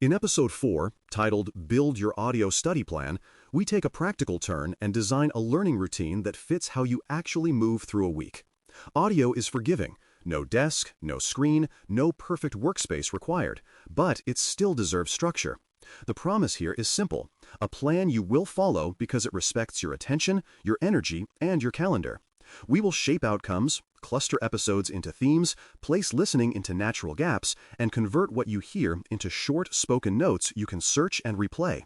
In Episode 4, titled Build Your Audio Study Plan, we take a practical turn and design a learning routine that fits how you actually move through a week. Audio is forgiving. No desk, no screen, no perfect workspace required, but it still deserves structure. The promise here is simple: a plan you will follow because it respects your attention, your energy, and your calendar. We will shape outcomes, cluster episodes into themes, place listening into natural gaps, and convert what you hear into short, spoken notes you can search and replay.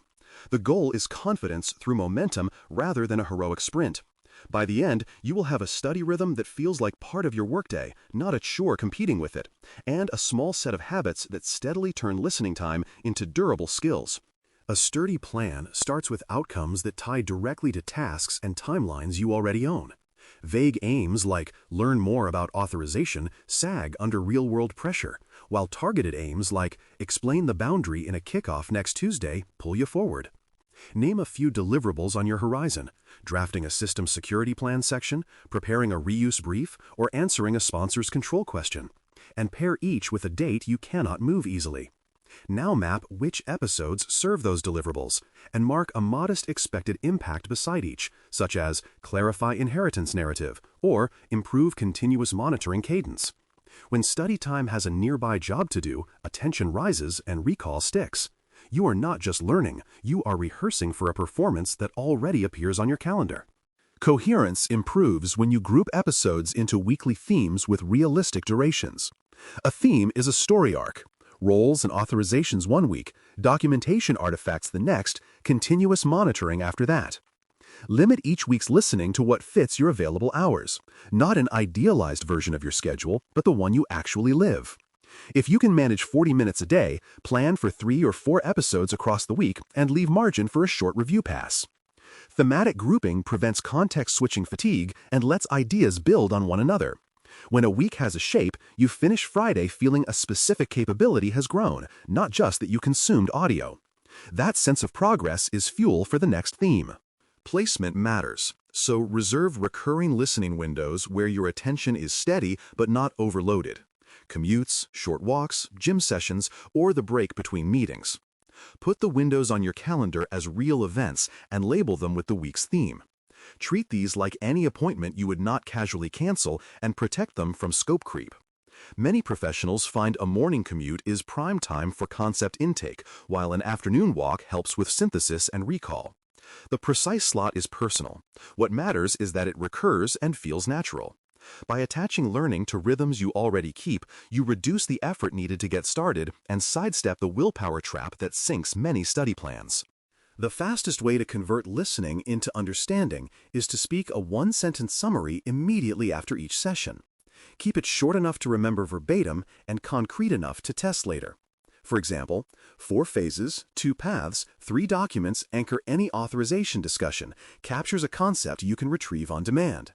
The goal is confidence through momentum rather than a heroic sprint. By the end, you will have a study rhythm that feels like part of your workday, not a chore competing with it, and a small set of habits that steadily turn listening time into durable skills. A sturdy plan starts with outcomes that tie directly to tasks and timelines you already own. Vague aims like learn more about authorization sag under real-world pressure, while targeted aims like explain the boundary in a kickoff next Tuesday pull you forward. Name a few deliverables on your horizon: drafting a system security plan section, preparing a reuse brief, or answering a sponsor's control question, and pair each with a date you cannot move easily. Now map which episodes serve those deliverables, and mark a modest expected impact beside each, such as clarify inheritance narrative or improve continuous monitoring cadence. When study time has a nearby job to do, attention rises and recall sticks. You are not just learning, you are rehearsing for a performance that already appears on your calendar. Coherence improves when you group episodes into weekly themes with realistic durations. A theme is a story arc. Roles and authorizations one week, documentation artifacts the next, continuous monitoring after that. Limit each week's listening to what fits your available hours, not an idealized version of your schedule, but the one you actually live. If you can manage 40 minutes a day, plan for 3 or 4 episodes across the week and leave margin for a short review pass. Thematic grouping prevents context-switching fatigue and lets ideas build on one another. When a week has a shape, you finish Friday feeling a specific capability has grown, not just that you consumed audio. That sense of progress is fuel for the next theme. Placement matters, so reserve recurring listening windows where your attention is steady but not overloaded. Commutes, short walks, gym sessions, or the break between meetings. Put the windows on your calendar as real events and label them with the week's theme. Treat these like any appointment you would not casually cancel and protect them from scope creep. Many professionals find a morning commute is prime time for concept intake, while an afternoon walk helps with synthesis and recall. The precise slot is personal. What matters is that it recurs and feels natural. By attaching learning to rhythms you already keep, you reduce the effort needed to get started and sidestep the willpower trap that sinks many study plans. The fastest way to convert listening into understanding is to speak a one-sentence summary immediately after each session. Keep it short enough to remember verbatim and concrete enough to test later. For example, 4 phases, 2 paths, 3 documents anchor any authorization discussion, captures a concept you can retrieve on demand.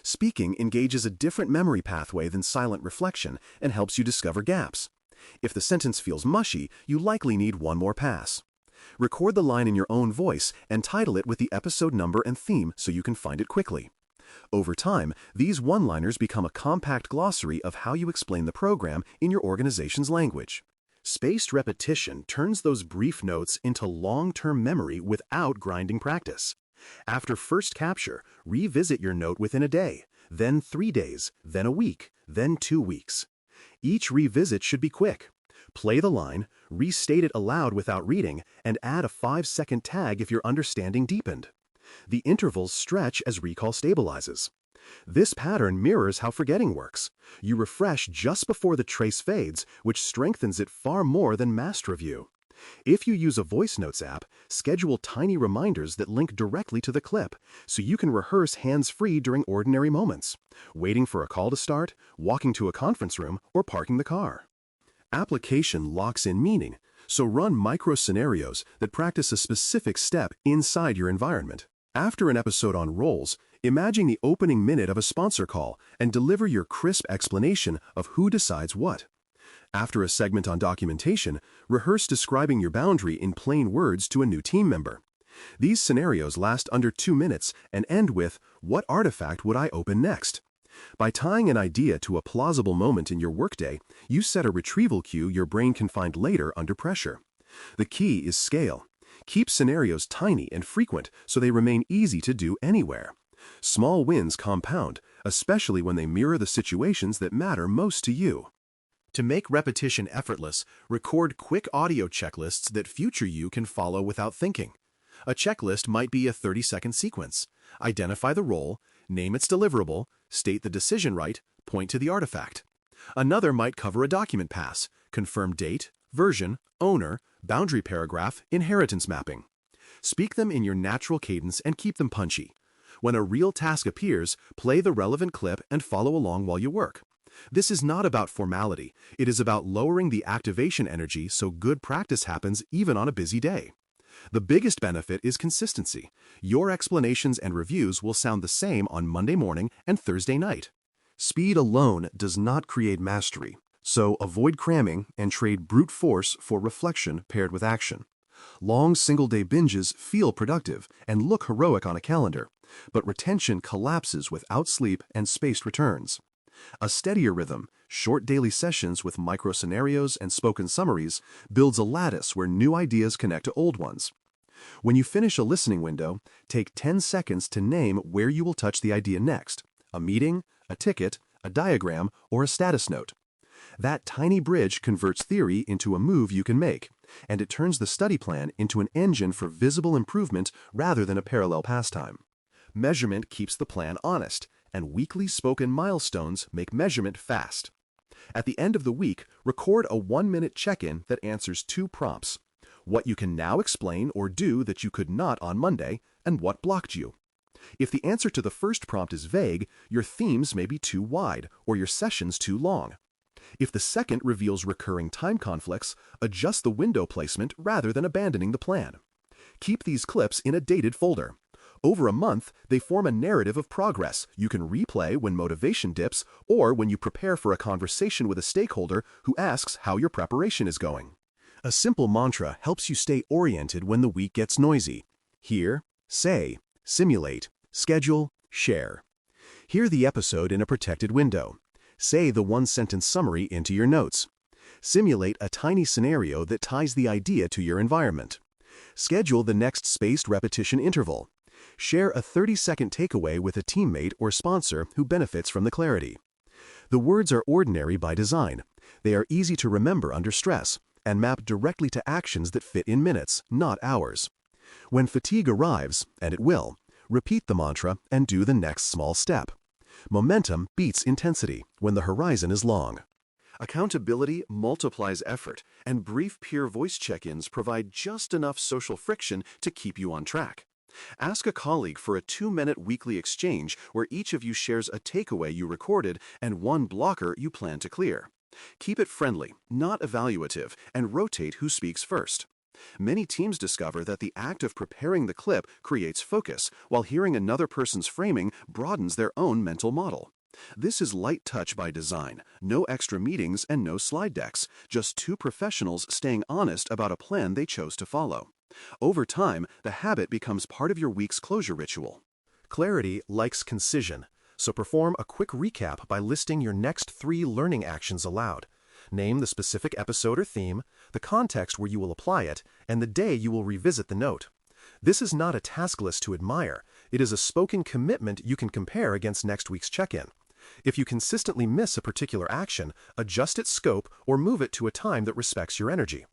Speaking engages a different memory pathway than silent reflection and helps you discover gaps. If the sentence feels mushy, you likely need one more pass. Record the line in your own voice and title it with the episode number and theme so you can find it quickly. Over time, these one-liners become a compact glossary of how you explain the program in your organization's language. Spaced repetition turns those brief notes into long-term memory without grinding practice. After first capture, revisit your note within a day, then 3 days, then a week, then 2 weeks. Each revisit should be quick. Play the line, restate it aloud without reading, and add a 5-second tag if your understanding deepened. The intervals stretch as recall stabilizes. This pattern mirrors how forgetting works. You refresh just before the trace fades, which strengthens it far more than mass review. If you use a voice notes app, schedule tiny reminders that link directly to the clip, so you can rehearse hands-free during ordinary moments, waiting for a call to start, walking to a conference room, or parking the car. Application locks in meaning, so run micro-scenarios that practice a specific step inside your environment. After an episode on roles, imagine the opening minute of a sponsor call and deliver your crisp explanation of who decides what. After a segment on documentation, rehearse describing your boundary in plain words to a new team member. These scenarios last under 2 minutes and end with, "What artifact would I open next?" By tying an idea to a plausible moment in your workday, you set a retrieval cue your brain can find later under pressure. The key is scale. Keep scenarios tiny and frequent so they remain easy to do anywhere. Small wins compound, especially when they mirror the situations that matter most to you. To make repetition effortless, record quick audio checklists that future you can follow without thinking. A checklist might be a 30-second sequence. Identify the role, name its deliverable, state the decision right, point to the artifact. Another might cover a document pass, confirm date, version, owner, boundary paragraph, inheritance mapping. Speak them in your natural cadence and keep them punchy. When a real task appears, play the relevant clip and follow along while you work. This is not about formality. It is about lowering the activation energy so good practice happens even on a busy day. The biggest benefit is consistency. Your explanations and reviews will sound the same on Monday morning and Thursday night. Speed alone does not create mastery, so avoid cramming and trade brute force for reflection paired with action. Long single-day binges feel productive and look heroic on a calendar, but retention collapses without sleep and spaced returns. A steadier rhythm, short daily sessions with micro-scenarios and spoken summaries, builds a lattice where new ideas connect to old ones. When you finish a listening window, take 10 seconds to name where you will touch the idea next: a meeting, a ticket, a diagram, or a status note. That tiny bridge converts theory into a move you can make, and it turns the study plan into an engine for visible improvement rather than a parallel pastime. Measurement keeps the plan honest, and weekly spoken milestones make measurement fast. At the end of the week, record a 1-minute check-in that answers 2 prompts: what you can now explain or do that you could not on Monday, and what blocked you. If the answer to the first prompt is vague, your themes may be too wide or your sessions too long. If the second reveals recurring time conflicts, adjust the window placement rather than abandoning the plan. Keep these clips in a dated folder. Over a month, they form a narrative of progress you can replay when motivation dips or when you prepare for a conversation with a stakeholder who asks how your preparation is going. A simple mantra helps you stay oriented when the week gets noisy. Hear, say, simulate, schedule, share. Hear the episode in a protected window. Say the 1-sentence summary into your notes. Simulate a tiny scenario that ties the idea to your environment. Schedule the next spaced repetition interval. Share a 30-second takeaway with a teammate or sponsor who benefits from the clarity. The words are ordinary by design. They are easy to remember under stress and map directly to actions that fit in minutes, not hours. When fatigue arrives, and it will, repeat the mantra and do the next small step. Momentum beats intensity when the horizon is long. Accountability multiplies effort, and brief peer voice check-ins provide just enough social friction to keep you on track. Ask a colleague for a 2-minute weekly exchange where each of you shares a takeaway you recorded and one blocker you plan to clear. Keep it friendly, not evaluative, and rotate who speaks first. Many teams discover that the act of preparing the clip creates focus, while hearing another person's framing broadens their own mental model. This is light touch by design, no extra meetings and no slide decks, just 2 professionals staying honest about a plan they chose to follow. Over time, the habit becomes part of your week's closure ritual. Clarity likes concision, so perform a quick recap by listing your next 3 learning actions aloud. Name the specific episode or theme, the context where you will apply it, and the day you will revisit the note. This is not a task list to admire. It is a spoken commitment you can compare against next week's check-in. If you consistently miss a particular action, adjust its scope or move it to a time that respects your energy.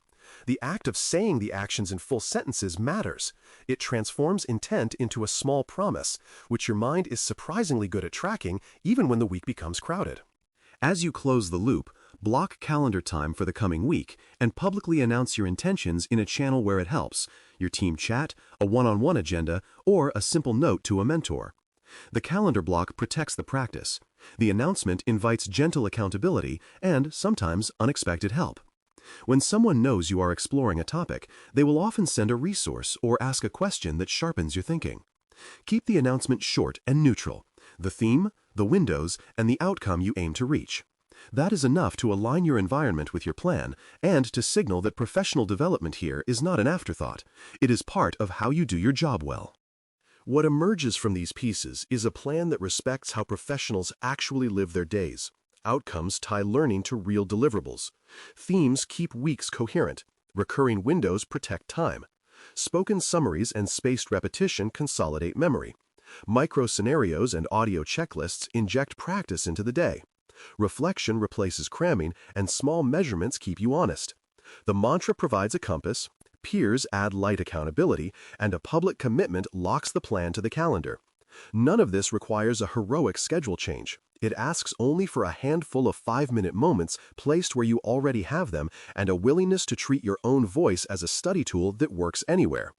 The act of saying the actions in full sentences matters. It transforms intent into a small promise, which your mind is surprisingly good at tracking even when the week becomes crowded. As you close the loop, block calendar time for the coming week and publicly announce your intentions in a channel where it helps: your team chat, a one-on-one agenda, or a simple note to a mentor. The calendar block protects the practice. The announcement invites gentle accountability and, sometimes, unexpected help. When someone knows you are exploring a topic, they will often send a resource or ask a question that sharpens your thinking. Keep the announcement short and neutral: the theme, the windows, and the outcome you aim to reach. That is enough to align your environment with your plan and to signal that professional development here is not an afterthought. It is part of how you do your job well. What emerges from these pieces is a plan that respects how professionals actually live their days. Outcomes tie learning to real deliverables. Themes keep weeks coherent. Recurring windows protect time. Spoken summaries and spaced repetition consolidate memory. Micro-scenarios and audio checklists inject practice into the day. Reflection replaces cramming, and small measurements keep you honest. The mantra provides a compass, peers add light accountability, and a public commitment locks the plan to the calendar. None of this requires a heroic schedule change. It asks only for a handful of 5-minute moments placed where you already have them and a willingness to treat your own voice as a study tool that works anywhere.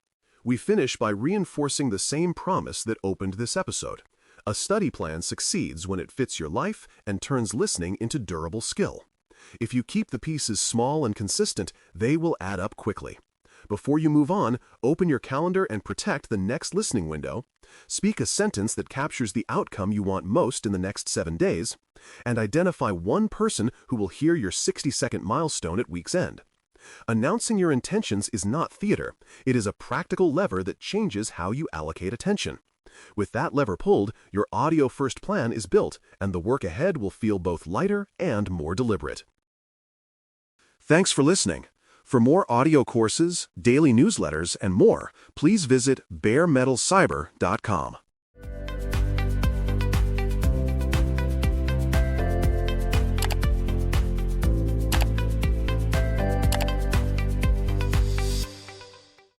We finish by reinforcing the same promise that opened this episode. A study plan succeeds when it fits your life and turns listening into durable skill. If you keep the pieces small and consistent, they will add up quickly. Before you move on, open your calendar and protect the next listening window. Speak a sentence that captures the outcome you want most in the next 7 days, and identify one person who will hear your 60-second milestone at week's end. Announcing your intentions is not theater. It is a practical lever that changes how you allocate attention. With that lever pulled, your audio-first plan is built, and the work ahead will feel both lighter and more deliberate. Thanks for listening. For more audio courses, daily newsletters, and more, please visit baremetalcyber.com.